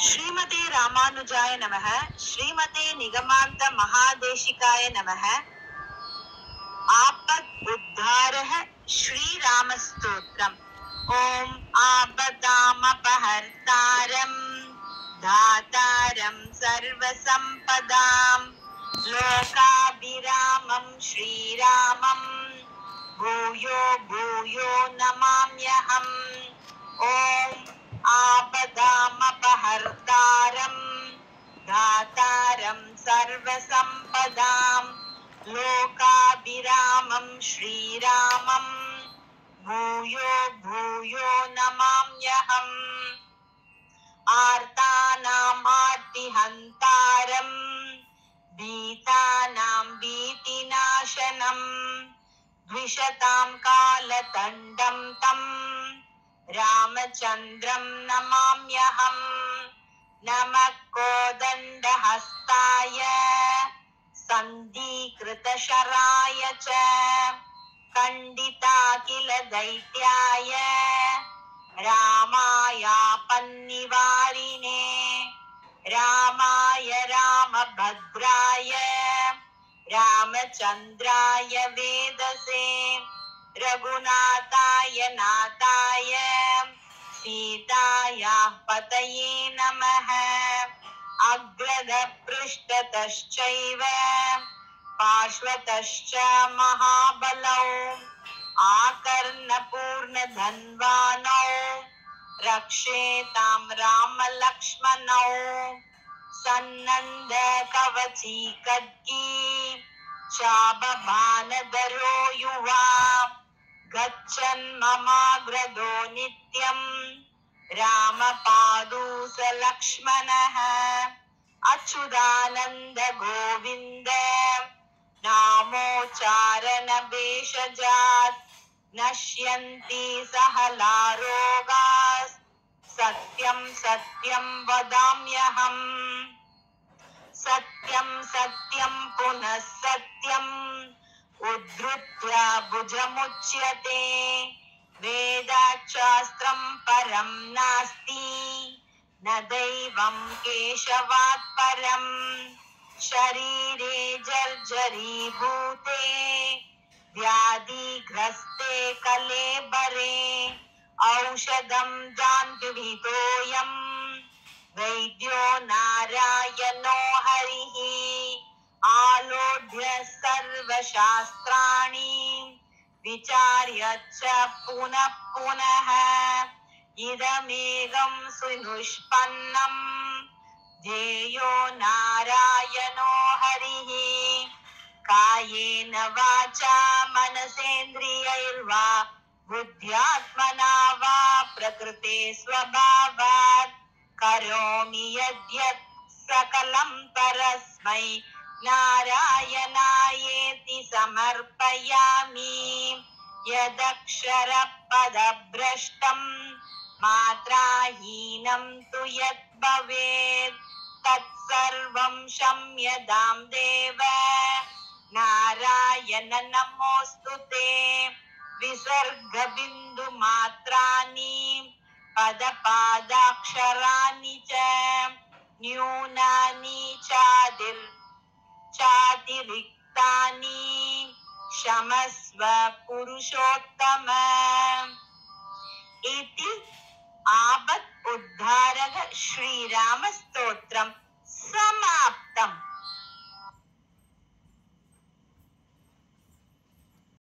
श्रीमते रामानुजाय नमः। श्रीमते निगमान्त महादेशिकाय नमः। आपद् उद्धारः श्रीरामस्तोत्रम्। ॐ आपदामपहर्तारं धातारं सर्वसम्पदां लोकाभिरामं श्रीरामं भूयो भूयो नमाम्यहम्। ॐ आपदामपहर्तारं धातारं सर्वसम्पदां लोकाभिरामं श्रीरामं भूयो भूयो नमाम्यहम्। आर्तानाम् आर्तिहन्तारं भीतानां भीतिनाशनम् द्विषतां कालदण्डं तं रामचन्द्रं नमाम्यहम्। नमः कोदण्डहस्ताय सन्धिकृतशराय च खण्डिताखिलदैत्याय रामायापन्निवारिणे रामाय रामभद्राय रामचन्द्राय वेदसे रघुनाथाय नाथाय सीतायाः पतये नमः। अग्रदपृष्ठतश्चैव पार्श्वतश्च महाबलौ आकर्णपूर्णधन्वानौ रक्षेतां रामलक्ष्मणौ सन्नन्द कवची चाबभानधरो युवा गच्छन्ममाग्रदो नित्यं रामपादौ स लक्ष्मणः। अच्युतानन्द गोविन्द नामोच्चारणभेषजात् नश्यन्ति सहलारोगाः सत्यं सत्यं वदाम्यहम्। सत्यं सत्यं पुनः सत्यम् उद्धृत्य भुजमुच्यते वेदाशास्त्रं परं नास्ति न दैवं केशवात् परम्। शरीरे जर्जरीभूते व्याधिग्रस्ते कलेबरे औषधं जाह्नवीतोऽयं वैद्यो नारायणो हरिः। आलोड्य सर्वशास्त्राणि विचार्य च पुनः पुनः इदमेकं सुनिष्पन्नं ध्येयो नारायणो हरिः। कायेन वाचा मनसेन्द्रियैर्वा बुद्ध्यात्मना वा प्रकृते स्वभावात् करोमि यद्यत् सकलं परस्मै नारायणायेति समर्पयामि। यदक्षरपदभ्रष्टं मात्राहीनं तु यत् भवेत् तत्सर्वं क्षम्यतां देव नारायण नमोऽस्तुते। विसर्गबिन्दुमात्राणि पदपादाक्षराणि च न्यूनानि चातिरिक्तानि क्षमस्व पुरुषोत्तम। इति आपद् उद्धारक श्रीरामस्तोत्रम्।